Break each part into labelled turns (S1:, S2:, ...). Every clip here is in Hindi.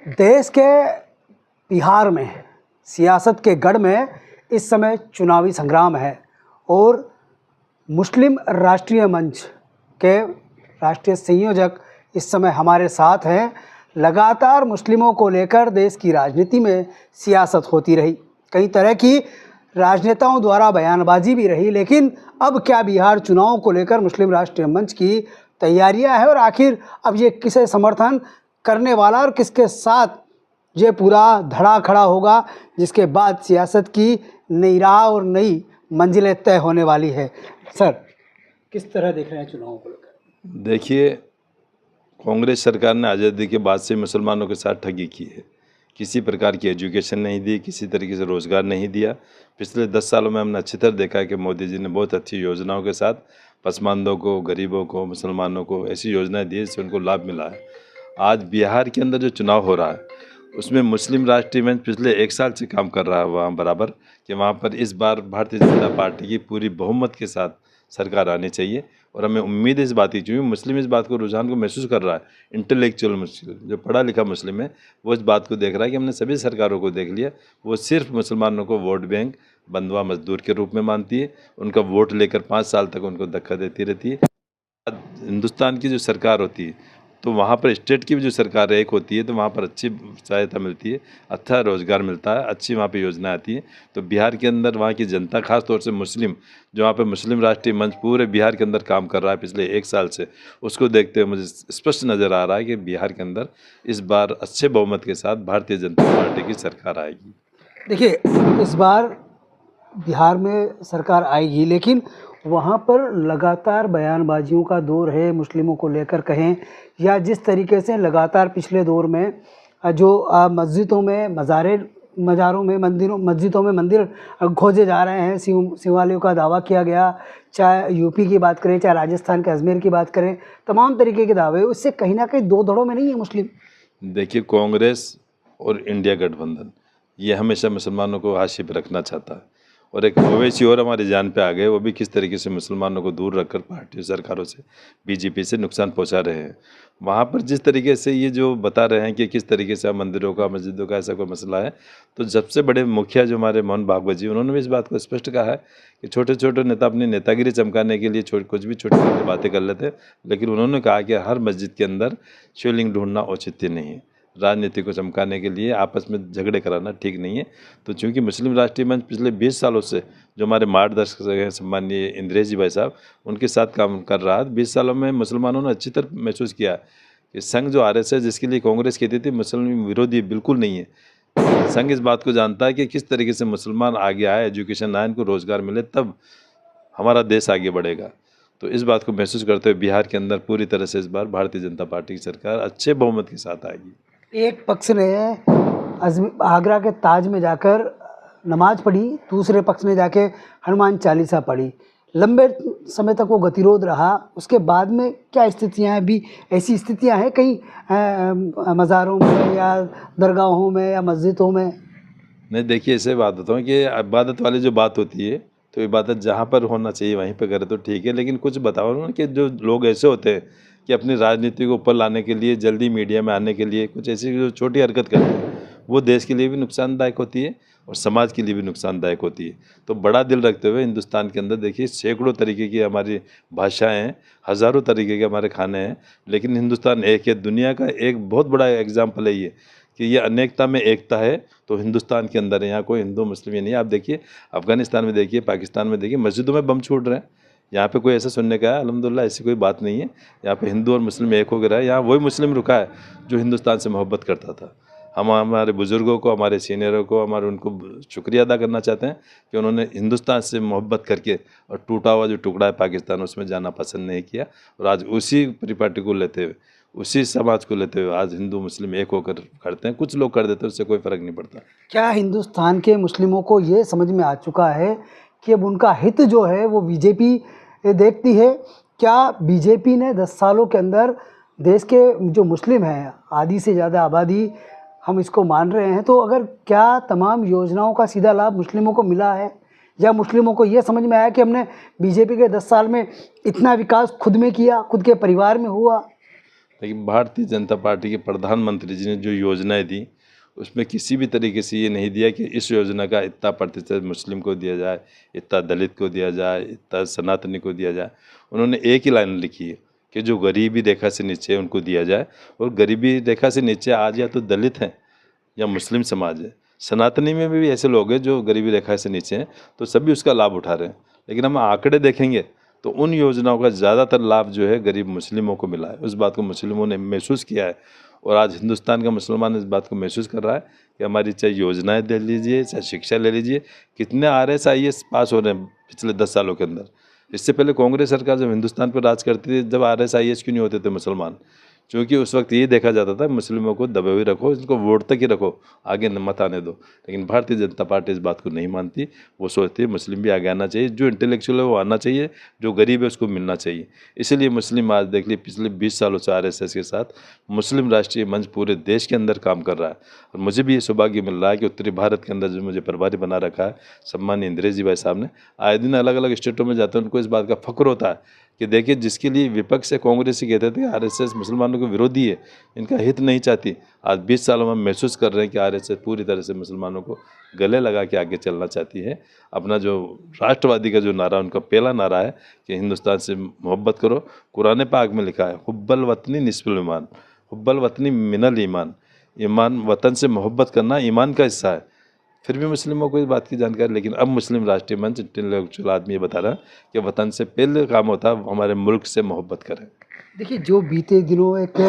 S1: देश के बिहार में सियासत के गढ़ में इस समय चुनावी संग्राम है और मुस्लिम राष्ट्रीय मंच के राष्ट्रीय संयोजक इस समय हमारे साथ हैं। लगातार मुस्लिमों को लेकर देश की राजनीति में सियासत होती रही, कई तरह की राजनेताओं द्वारा बयानबाजी भी रही, लेकिन अब क्या बिहार चुनाव को लेकर मुस्लिम राष्ट्रीय मंच की तैयारियां हैं और आखिर अब ये किसे समर्थन करने वाला और किसके साथ ये पूरा धड़ा खड़ा होगा, जिसके बाद सियासत की नई राह और नई मंजिलें तय होने वाली है। सर, किस तरह देख रहे हैं चुनावों को लेकर?
S2: देखिए, कांग्रेस सरकार ने आज़ादी के बाद से मुसलमानों के साथ ठगी की है। किसी प्रकार की एजुकेशन नहीं दी, किसी तरीके से रोज़गार नहीं दिया। पिछले 10 सालों में हमने अच्छी तरह देखा है कि मोदी जी ने बहुत अच्छी योजनाओं के साथ पसमानदों को, गरीबों को, मुसलमानों को ऐसी योजनाएं दी जिससे उनको लाभ मिला है। आज बिहार के अंदर जो चुनाव हो रहा है उसमें मुस्लिम राष्ट्रीय मंच पिछले 1 साल से काम कर रहा है वहाँ बराबर कि वहाँ पर इस बार भारतीय जनता पार्टी की पूरी बहुमत के साथ सरकार आनी चाहिए। और हमें उम्मीद है इस बात की, क्योंकि मुस्लिम इस बात को रुझान को महसूस कर रहा है। इंटेलेक्चुअल मुस्लिम, जो पढ़ा लिखा मुस्लिम है, वो इस बात को देख रहा है कि हमने सभी सरकारों को देख लिया, वो सिर्फ मुसलमानों को वोट बैंक, बंधुआ मजदूर के रूप में मानती है। उनका वोट लेकर 5 साल तक उनको धक्का देती रहती है। हिंदुस्तान की जो सरकार होती है तो वहाँ पर स्टेट की भी जो सरकार एक होती है तो वहाँ पर अच्छी सहायता मिलती है, अच्छा रोज़गार मिलता है, अच्छी वहाँ पे योजना आती है। तो बिहार के अंदर वहाँ की जनता, खास तौर से मुस्लिम, जो वहाँ पे मुस्लिम राष्ट्रीय मंच पूरे बिहार के अंदर काम कर रहा है पिछले 1 साल से, उसको देखते हुए मुझे स्पष्ट नज़र आ रहा है कि बिहार के अंदर इस बार अच्छे बहुमत के साथ भारतीय जनता पार्टी की सरकार आएगी।
S1: देखिए, इस बार बिहार में सरकार आएगी, लेकिन वहाँ पर लगातार बयानबाजियों का दौर है मुस्लिमों को लेकर कहें, या जिस तरीके से लगातार पिछले दौर में जो मस्जिदों में मज़ारों में मस्जिदों में मंदिर खोजे जा रहे हैं, शिवालयों का दावा किया गया, चाहे यूपी की बात करें, चाहे राजस्थान के अजमेर की बात करें, तमाम तरीके के दावे, उससे कहीं ना कहीं दो धड़ों में नहीं है मुस्लिम।
S2: देखिए, कांग्रेस और इंडिया गठबंधन ये हमेशा मुसलमानों को हाशिए पर रखना चाहता है और एक मवेशी और हमारी जान पे आ गए, वो भी किस तरीके से मुसलमानों को दूर रखकर पार्टियों, सरकारों से, बीजेपी से नुकसान पहुंचा रहे हैं। वहाँ पर जिस तरीके से ये जो बता रहे हैं कि किस तरीके से मंदिरों का, मस्जिदों का ऐसा कोई मसला है, तो सबसे बड़े मुखिया जो हमारे मोहन भागवत जी, उन्होंने भी इस बात को स्पष्ट कहा है कि छोटे छोटे नेता अपनी नेतागिरी चमकाने के लिए कुछ भी छोटी छोटी बातें कर लेते हैं, लेकिन उन्होंने कहा कि हर मस्जिद के अंदर शिवलिंग ढूंढना औचित्य नहीं है। राजनीति को चमकाने के लिए आपस में झगड़े कराना ठीक नहीं है। तो चूंकि मुस्लिम राष्ट्रीय मंच पिछले 20 सालों से जो हमारे मार्गदर्शक हैं सम्माननीय इंद्रेश जी भाई साहब, उनके साथ काम कर रहा है। 20 सालों में मुसलमानों ने अच्छी तरह महसूस किया कि संघ जो RSS जिसके लिए कांग्रेस कहती थी मुस्लिम विरोधी, बिल्कुल नहीं है। संघ इस बात को जानता है कि किस तरीके से मुसलमान आगे आए, एजुकेशन आए, इनको रोज़गार मिले, तब हमारा देश आगे बढ़ेगा। तो इस बात को महसूस करते हुए बिहार के अंदर पूरी तरह से इस बार भारतीय जनता पार्टी की सरकार अच्छे बहुमत के साथ आएगी।
S1: एक पक्ष ने आगरा के ताज में जाकर नमाज पढ़ी, दूसरे पक्ष ने जाके हनुमान चालीसा पढ़ी, लंबे समय तक वो गतिरोध रहा। उसके बाद में क्या स्थितियां हैं? भी ऐसी स्थितियां हैं कहीं मज़ारों में या दरगाहों में या मस्जिदों में?
S2: नहीं, देखिए, ऐसे बात होता हूँ कि इबादत वाली जो बात होती है तो इबादत जहाँ पर होना चाहिए वहीं पर करे तो ठीक है, लेकिन कुछ बताओ ना कि जो लोग ऐसे होते हैं कि अपनी राजनीति को ऊपर लाने के लिए, जल्दी मीडिया में आने के लिए कुछ ऐसी जो छोटी हरकत करते हैं, वो देश के लिए भी नुकसानदायक होती है और समाज के लिए भी नुकसानदायक होती है। तो बड़ा दिल रखते हुए हिंदुस्तान के अंदर देखिए सैकड़ों तरीके की हमारी भाषाएँ हैं, हज़ारों तरीके के हमारे खाने हैं, लेकिन हिंदुस्तान एक है। दुनिया का एक बहुत बड़ा एग्जाम्पल है ये कि ये अनेकता में एकता है, तो हिंदुस्तान के अंदर है। यहाँ कोई हिंदू मुस्लिम ये नहीं है। आप देखिए अफगानिस्तान में, देखिए पाकिस्तान में, देखिए मस्जिदों में बम छूट रहे हैं। यहाँ पे कोई ऐसा सुनने का है? अल्हम्दुलिल्लाह ऐसी कोई बात नहीं है। यहाँ पे हिंदू और मुस्लिम एक हो गया है। यहाँ वही मुस्लिम रुका है जो हिंदुस्तान से मोहब्बत करता था। हम हमारे बुज़ुर्गों को, हमारे सीनियरों को, उनको शुक्रिया अदा करना चाहते हैं कि उन्होंने हिंदुस्तान से मोहब्बत करके और टूटा हुआ जो टुकड़ा है पाकिस्तान, उसमें जाना पसंद नहीं किया। और आज उसी परिपाटी को लेते हुए, उसी समाज को लेते हुए आज हिंदू मुस्लिम एक होकर करते हैं। कुछ लोग कर देते हैं, उससे कोई फ़र्क नहीं पड़ता।
S1: क्या हिंदुस्तान के मुस्लिमों को ये समझ में आ चुका है कि अब उनका हित जो है वो बीजेपी देखती है? क्या बीजेपी ने 10 सालों के अंदर देश के जो मुस्लिम हैं, आधी से ज़्यादा आबादी हम इसको मान रहे हैं, तो अगर क्या तमाम योजनाओं का सीधा लाभ मुस्लिमों को मिला है, या मुस्लिमों को ये समझ में आया कि हमने बीजेपी के 10 साल में इतना विकास खुद में किया, खुद के परिवार में हुआ?
S2: लेकिन भारतीय जनता पार्टी के प्रधानमंत्री जी ने जो योजनाएं दी उसमें किसी भी तरीके से ये नहीं दिया कि इस योजना का इतना प्रतिशत मुस्लिम को दिया जाए, इतना दलित को दिया जाए, इतना सनातनी को दिया जाए। उन्होंने एक ही लाइन लिखी है कि जो गरीबी रेखा से नीचे है उनको दिया जाए, और गरीबी रेखा से नीचे आज या तो दलित हैं या मुस्लिम समाज है। सनातनी में भी ऐसे लोग हैं जो गरीबी रेखा से नीचे हैं, तो सभी उसका लाभ उठा रहे हैं। लेकिन हम आंकड़े देखेंगे तो उन योजनाओं का ज़्यादातर लाभ जो है गरीब मुस्लिमों को मिला है। उस बात को मुस्लिमों ने महसूस किया है, और आज हिंदुस्तान का मुसलमान इस बात को महसूस कर रहा है कि हमारी चाहे योजनाएं दे लीजिए, चाहे शिक्षा ले लीजिए, कितने RS-IAS पास हो रहे हैं पिछले 10 सालों के अंदर। इससे पहले कांग्रेस सरकार जब हिंदुस्तान पर राज करती थी, जब RS-IAS क्यों नहीं होते थे मुसलमान? क्योंकि उस वक्त ये देखा जाता था मुस्लिमों को दबे हुए रखो, इनको वोट तक ही रखो, आगे मत आने दो। लेकिन भारतीय जनता पार्टी इस बात को नहीं मानती। वो सोचती है मुस्लिम भी आगे आना चाहिए, जो इंटेलेक्चुअल है वो आना चाहिए, जो गरीब है उसको मिलना चाहिए। इसीलिए मुस्लिम आज देख लीजिए पिछले 20 सालों से RSS के साथ मुस्लिम राष्ट्रीय मंच पूरे देश के अंदर काम कर रहा है। और मुझे भी ये सौभाग्य मिल रहा है कि उत्तरी भारत के अंदर जो मुझे प्रभारी बना रखा है सम्मानीय इंद्रेश जी भाई साहब ने, आए दिन अलग अलग स्टेटों में जाते हैं, उनको इस बात का फक्र होता है कि देखिए जिसके लिए विपक्ष से कांग्रेस ही कहते थे RSS मुसलमानों के विरोधी है, इनका हित नहीं चाहती, आज 20 सालों में महसूस कर रहे हैं कि RSS पूरी तरह से मुसलमानों को गले लगा के आगे चलना चाहती है। अपना जो राष्ट्रवादी का जो नारा, उनका पहला नारा है कि हिंदुस्तान से मोहब्बत करो। कुरान पाक में लिखा है हुब्बल वतनी निस्फुल ईमान, हुब्बल वतनी मिनल ईमान। ईमान, वतन से मोहब्बत करना ईमान का हिस्सा है। फिर भी मुस्लिमों को इस बात की जानकारी, लेकिन अब मुस्लिम राष्ट्रीय मंच इंटेलेक्चुअल आदमी ये बता रहा है कि वतन से पहले काम होता है हमारे मुल्क से मोहब्बत करें।
S1: देखिए, जो बीते दिनों एक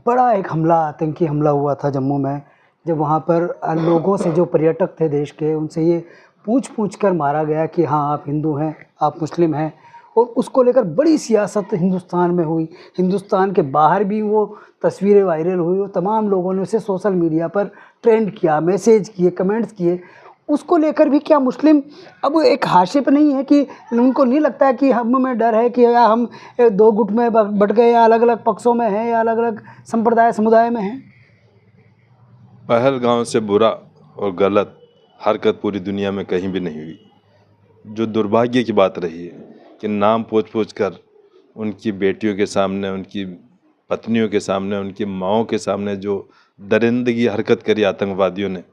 S1: बड़ा एक हमला, आतंकी हमला हुआ था जम्मू में, जब वहाँ पर लोगों से, जो पर्यटक थे देश के, उनसे ये पूछ कर मारा गया कि हाँ आप हिंदू हैं, आप मुस्लिम हैं, और उसको लेकर बड़ी सियासत हिंदुस्तान में हुई। हिंदुस्तान के बाहर भी वो तस्वीरें वायरल हुई और तमाम लोगों ने उसे सोशल मीडिया पर ट्रेंड किया, मैसेज किए, कमेंट्स किए। उसको लेकर भी क्या मुस्लिम अब एक हाशिए पे नहीं है कि उनको नहीं लगता है कि हम में डर है कि या हम दो गुट में बट गए, या अलग अलग पक्षों में हैं, या अलग अलग संप्रदाय समुदाय में हैं?
S2: पहलगाम से बुरा और गलत हरकत पूरी दुनिया में कहीं भी नहीं हुई। जो दुर्भाग्य की बात रही है कि नाम पूछ कर उनकी बेटियों के सामने, उनकी पत्नियों के सामने, उनकी माँओं के सामने जो दरिंदगी हरकत करी आतंकवादियों ने,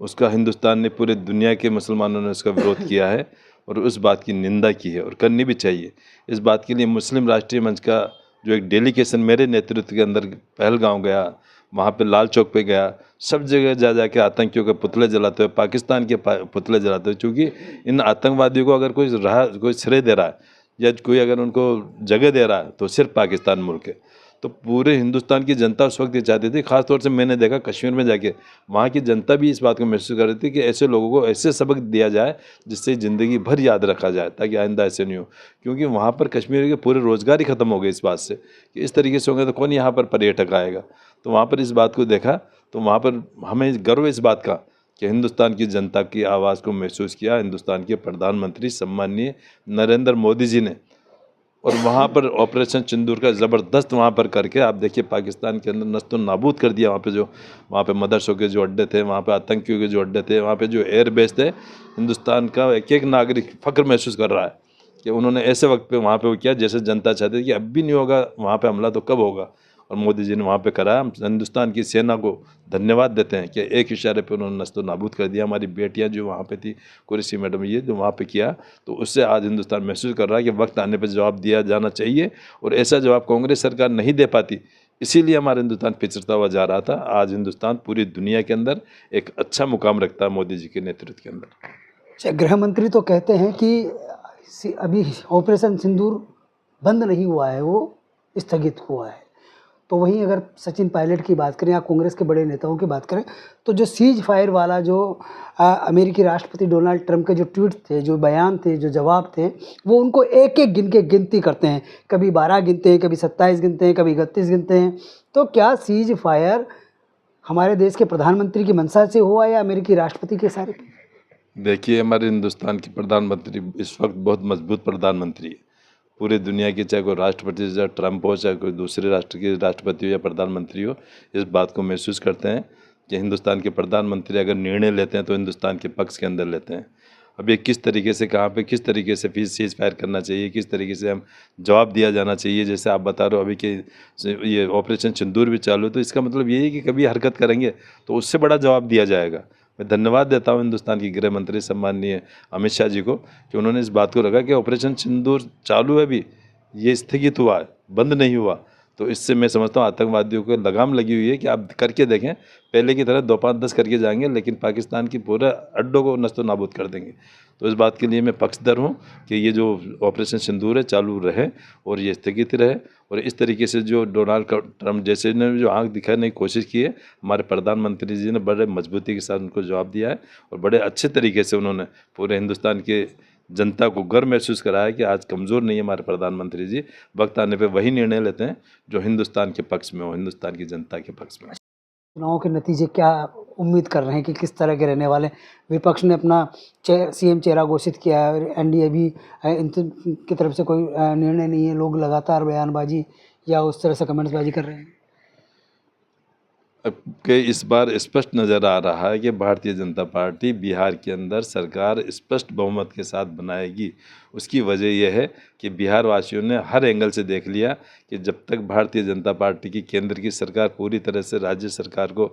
S2: उसका हिंदुस्तान ने, पूरे दुनिया के मुसलमानों ने उसका विरोध किया है और उस बात की निंदा की है, और करनी भी चाहिए। इस बात के लिए मुस्लिम राष्ट्रीय मंच का जो एक डेलीगेशन मेरे नेतृत्व के अंदर पहलगाम गया, वहाँ पे लाल चौक पे गया, सब जगह जा जा के आतंकियों के पुतले जलाते हुए, पाकिस्तान के पुतले जलाते हुए, क्योंकि इन आतंकवादियों को अगर कोई श्रेय दे रहा है या कोई अगर उनको जगह दे रहा है तो सिर्फ पाकिस्तान मुल्क है। तो पूरे हिंदुस्तान की जनता उस वक्त ये चाहती थी, खासतौर से मैंने देखा कश्मीर में जाके, वहाँ की जनता भी इस बात को महसूस कर रही थी कि ऐसे लोगों को ऐसे सबक दिया जाए जिससे ज़िंदगी भर याद रखा जाए, ताकि आइंदा ऐसे नहीं हो। क्योंकि वहाँ पर कश्मीर के पूरे रोज़गार ही ख़त्म हो गए इस बात से कि इस तरीके से होंगे तो कौन यहाँ पर पर्यटक आएगा। तो वहाँ पर इस बात को देखा तो वहाँ पर हमें गर्व है इस बात का कि हिंदुस्तान की जनता की आवाज़ को महसूस किया हिंदुस्तान के प्रधानमंत्री सम्माननीय नरेंद्र मोदी जी ने। और वहाँ पर ऑपरेशन सिंदूर का ज़बरदस्त वहाँ पर करके आप देखिए पाकिस्तान के अंदर नस्तो नाबूद कर दिया। वहाँ पे मदरसों के जो अड्डे थे, वहाँ पे आतंकियों के जो अड्डे थे, वहाँ पे जो एयर बेस थे, हिंदुस्तान का एक एक नागरिक फ़ख्र महसूस कर रहा है कि उन्होंने ऐसे वक्त पे वहाँ पे वो किया जैसे जनता चाहती थी कि अब भी नहीं होगा वहाँ पे हमला तो कब होगा, और मोदी जी ने वहाँ पे कराया। हम हिंदुस्तान की सेना को धन्यवाद देते हैं कि एक इशारे पे उन्होंने नस्तो नाबूद कर दिया। हमारी बेटियां जो वहाँ पे थी, कुरैशी मैडम, ये जो वहाँ पे किया, तो उससे आज हिंदुस्तान महसूस कर रहा है कि वक्त आने पर जवाब दिया जाना चाहिए, और ऐसा जवाब कांग्रेस सरकार नहीं दे पाती, इसीलिए हमारा हिंदुस्तान पिछड़ता हुआ जा रहा था। आज हिंदुस्तान पूरी दुनिया के अंदर एक अच्छा मुकाम रखता है मोदी जी के नेतृत्व के अंदर।
S1: गृह मंत्री तो कहते हैं कि अभी ऑपरेशन सिंदूर बंद नहीं हुआ है, वो स्थगित हुआ है। तो वहीं अगर सचिन पायलट की बात करें या कांग्रेस के बड़े नेताओं की बात करें, तो जो सीज फायर वाला जो अमेरिकी राष्ट्रपति डोनाल्ड ट्रंप के जो ट्वीट थे, जो बयान थे, जो जवाब थे, वो उनको एक एक गिनती करते हैं। कभी 12 गिनते हैं, कभी 27 गिनते हैं, कभी 31 गिनते हैं। तो क्या सीज फायर हमारे देश के प्रधानमंत्री की मंशा से हुआ या अमेरिकी राष्ट्रपति के इशारे पे?
S2: देखिए, हमारे हिंदुस्तान के प्रधानमंत्री इस वक्त बहुत मजबूत प्रधानमंत्री है। पूरी दुनिया की, चाहे कोई राष्ट्रपति, चाहे ट्रंप हो, चाहे कोई दूसरे राष्ट्र के राष्ट्रपति हो या प्रधानमंत्री हो, इस बात को महसूस करते हैं कि हिंदुस्तान के प्रधानमंत्री अगर निर्णय लेते हैं तो हिंदुस्तान के पक्ष के अंदर लेते हैं। अब ये किस तरीके से, कहाँ पे किस तरीके से फीस सीज फायर करना चाहिए, किस तरीके से हम जवाब दिया जाना चाहिए। जैसे आप बता रहे हो अभी कि ये ऑपरेशन सिंदूर भी चालू है, तो इसका मतलब यही है कि कभी हरकत करेंगे तो उससे बड़ा जवाब दिया जाएगा। मैं धन्यवाद देता हूँ हिंदुस्तान की गृह मंत्री सम्माननीय अमित शाह जी को कि उन्होंने इस बात को रखा कि ऑपरेशन सिंदूर चालू है, अभी ये स्थगित हुआ है, बंद नहीं हुआ। तो इससे मैं समझता हूँ आतंकवादियों को लगाम लगी हुई है कि आप करके देखें, पहले की तरह 2 5 10 करके जाएंगे, लेकिन पाकिस्तान की पूरे अड्डों को नस्तो नाबूद कर देंगे। तो इस बात के लिए मैं पक्षधर हूँ कि ये जो ऑपरेशन सिंदूर है चालू रहे और ये स्थगित रहे। और इस तरीके से जो डोनाल्ड ट्रम्प जैसे ने जो आंख दिखाने की कोशिश की है, हमारे प्रधानमंत्री जी ने बड़े मजबूती के साथ उनको जवाब दिया है और बड़े अच्छे तरीके से उन्होंने पूरे हिंदुस्तान के जनता को गर्व महसूस कराया कि आज कमज़ोर नहीं है हमारे प्रधानमंत्री जी। वक्त आने पे वही निर्णय लेते हैं जो हिंदुस्तान के पक्ष में हो, हिंदुस्तान की जनता के पक्ष में हो।
S1: चुनाव के नतीजे क्या उम्मीद कर रहे हैं कि किस तरह के रहने वाले? विपक्ष ने अपना सीएम चेहरा घोषित किया है और एनडीए भी की तरफ से कोई निर्णय नहीं है। लोग लगातार बयानबाजी या उस तरह से कमेंट्सबाजी कर रहे हैं।
S2: अब के इस बार स्पष्ट नज़र आ रहा है कि भारतीय जनता पार्टी बिहार के अंदर सरकार स्पष्ट बहुमत के साथ बनाएगी। उसकी वजह यह है कि बिहार वासियों ने हर एंगल से देख लिया कि जब तक भारतीय जनता पार्टी की केंद्र की सरकार पूरी तरह से राज्य सरकार को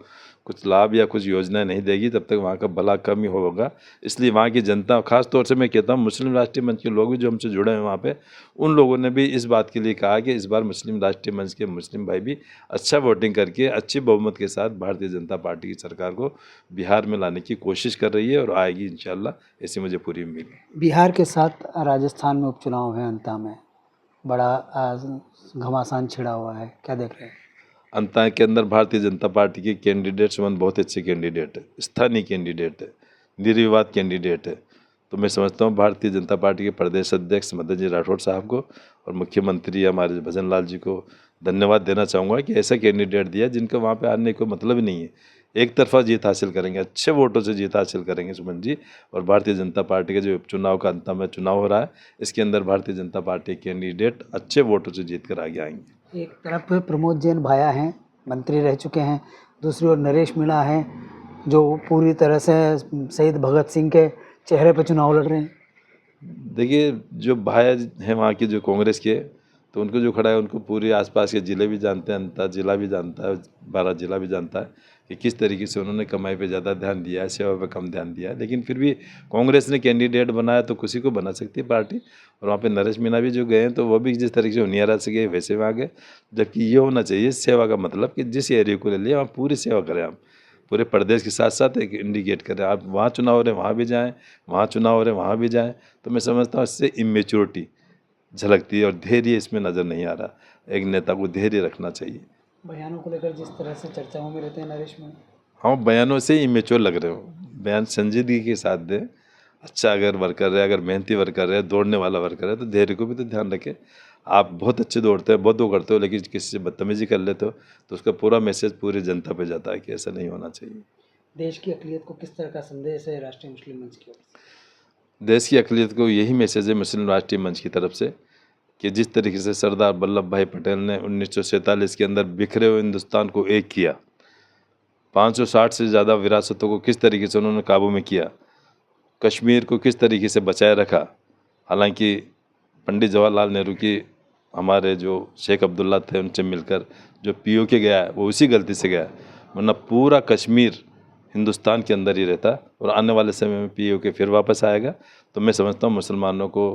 S2: कुछ लाभ या कुछ योजनाएं नहीं देगी, तब तक वहाँ का भला कम ही होगा। इसलिए वहाँ की जनता, खास तौर से मैं कहता हूँ मुस्लिम राष्ट्रीय मंच के लोग भी जो हमसे जुड़े हैं वहाँ पे, उन लोगों ने भी इस बात के लिए कहा कि इस बार मुस्लिम राष्ट्रीय मंच के मुस्लिम भाई भी अच्छा वोटिंग करके अच्छी बहुमत के साथ भारतीय जनता पार्टी की सरकार को बिहार में लाने की कोशिश कर रही है और आएगी इंशाल्लाह, ऐसी मुझे पूरी उम्मीद है।
S1: बिहार के साथ राजस्थान में उपचुनाव है, अंता में बड़ा घमासान छिड़ा हुआ है, क्या देख रहे हैं?
S2: अंता के अंदर भारतीय जनता पार्टी के कैंडिडेट्स बहुत अच्छे कैंडिडेट है, स्थानीय कैंडिडेट है, निर्विवाद कैंडिडेट है। तो मैं समझता हूँ भारतीय जनता पार्टी के प्रदेश अध्यक्ष मदन जी राठौड़ साहब को और मुख्यमंत्री हमारे भजन लाल जी को धन्यवाद देना चाहूँगा कि ऐसा कैंडिडेट दिया जिनका वहाँ पे आने को मतलब ही नहीं है। एक तरफा जीत हासिल करेंगे, अच्छे वोटों से जीत हासिल करेंगे सुमन जी। और भारतीय जनता पार्टी के जो उपचुनाव का अंत में चुनाव हो रहा है, इसके अंदर भारतीय जनता पार्टी के कैंडिडेट अच्छे वोटों से जीत कर आगे आएंगे।
S1: एक तरफ प्रमोद जैन भाया हैं, मंत्री रह चुके हैं, दूसरी ओर नरेश मीणा हैं जो पूरी तरह से शहीद भगत सिंह के चेहरे पर चुनाव लड़ रहे हैं।
S2: देखिए, जो भाया हैं वहाँ की जो कांग्रेस के, तो उनको जो खड़ा है उनको पूरे आसपास के ज़िले भी जानते हैं, अंतर जिला भी जानता है, 12 जिला भी जानता है कि किस तरीके से उन्होंने कमाई पे ज़्यादा ध्यान दिया है, सेवा पे कम ध्यान दिया है। लेकिन फिर भी कांग्रेस ने कैंडिडेट बनाया तो किसी को बना सकती है पार्टी। और वहाँ पे नरेश मीणा भी जो गए हैं तो वो भी जिस तरीके से होनियारा से गए वैसे वहाँ गए। जबकि ये होना चाहिए सेवा का मतलब कि जिस एरिया को ले लिया वहाँ पूरी सेवा करें आप, पूरे प्रदेश के साथ साथ एक इंडिकेट करें। आप वहाँ चुनाव हो रहे वहाँ भी जाएँ, वहाँ चुनाव हो रहे वहाँ भी जाएँ। तो मैं समझता हूँ इससे इमेच्योरिटी झलकती है और धैर्य इसमें नज़र नहीं आ रहा। एक नेता को धैर्य रखना चाहिए।
S1: बयानों को लेकर जिस तरह से चर्चाओं में रहते हैं नरेश मीणा,
S2: हाँ, बयानों से ही इमेच्योर लग रहे हो। बयान संजीदगी के साथ दें। अच्छा अगर वर्कर है, अगर मेहनती वर्कर है, दौड़ने वाला वर्कर है, तो धैर्य को भी तो ध्यान रखें। आप बहुत अच्छे दौड़ते हैं, बहुत वो करते हो, लेकिन किसी से बदतमीजी कर लेते हो तो उसका पूरा मैसेज पूरी जनता पे जाता है कि ऐसा नहीं होना चाहिए।
S1: देश की अक़लियत को किस तरह का संदेश है राष्ट्रीय मुस्लिम मंच की ओर से?
S2: देश की अक़लियत को यही मैसेज है मुस्लिम राष्ट्रीय मंच की तरफ से कि जिस तरीके से सरदार वल्लभ भाई पटेल ने 1947 के अंदर बिखरे हुए हिंदुस्तान को एक किया, 560 से ज़्यादा विरासतों को किस तरीके से उन्होंने काबू में किया, कश्मीर को किस तरीके से बचाए रखा। हालांकि पंडित जवाहरलाल नेहरू की हमारे जो शेख अब्दुल्ला थे उनसे मिलकर जो POK गया है वो उसी गलती से गया है, वरना पूरा कश्मीर हिंदुस्तान के अंदर ही रहता और आने वाले समय में POK फिर वापस आएगा। तो मैं समझता हूँ मुसलमानों को,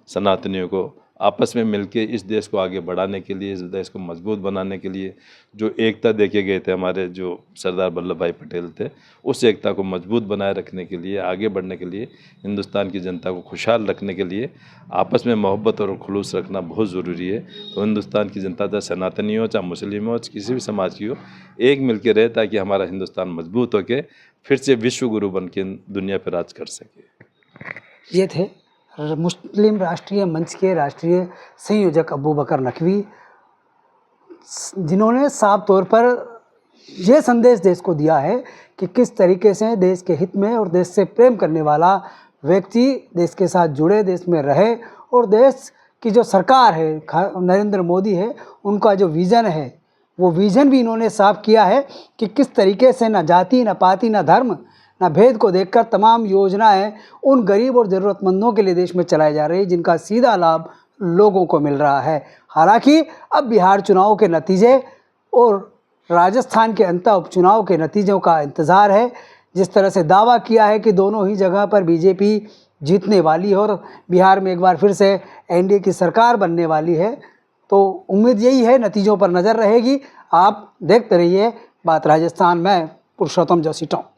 S2: सनातनियों को आपस में मिलके इस देश को आगे बढ़ाने के लिए, इस देश को मजबूत बनाने के लिए जो एकता देके गए थे हमारे जो सरदार वल्लभ भाई पटेल थे, उस एकता को मजबूत बनाए रखने के लिए, आगे बढ़ने के लिए, हिंदुस्तान की जनता को खुशहाल रखने के लिए आपस में मोहब्बत और खुलूस रखना बहुत ज़रूरी है। तो हिंदुस्तान की जनता चाहे सनातनी हो, चाहे मुस्लिम हो, किसी भी समाज की हो, एक मिल के रहे ताकि हमारा हिंदुस्तान मजबूत होकर फिर से विश्व गुरु बन के दुनिया पर राज कर सके।
S1: ये थे मुस्लिम राष्ट्रीय मंच के राष्ट्रीय संयोजक अबू बकर नकवी, जिन्होंने साफ तौर पर यह संदेश देश को दिया है कि किस तरीके से देश के हित में और देश से प्रेम करने वाला व्यक्ति देश के साथ जुड़े, देश में रहे और देश की जो सरकार है, नरेंद्र मोदी है, उनका जो विज़न है वो विज़न भी इन्होंने साफ किया है कि किस तरीके से ना जाति, ना पाति, ना धर्म, ना भेद को देखकर तमाम योजनाएं उन गरीब और ज़रूरतमंदों के लिए देश में चलाई जा रही है जिनका सीधा लाभ लोगों को मिल रहा है। हालांकि अब बिहार चुनाव के नतीजे और राजस्थान के अंतः उपचुनाव के नतीजों का इंतज़ार है। जिस तरह से दावा किया है कि दोनों ही जगह पर बीजेपी जीतने वाली है और बिहार में एक बार फिर से एनडीए की सरकार बनने वाली है, तो उम्मीद यही है, नतीजों पर नज़र रहेगी। आप देखते रहिए बात राजस्थान में। पुरुषोत्तम जोशी टाउन।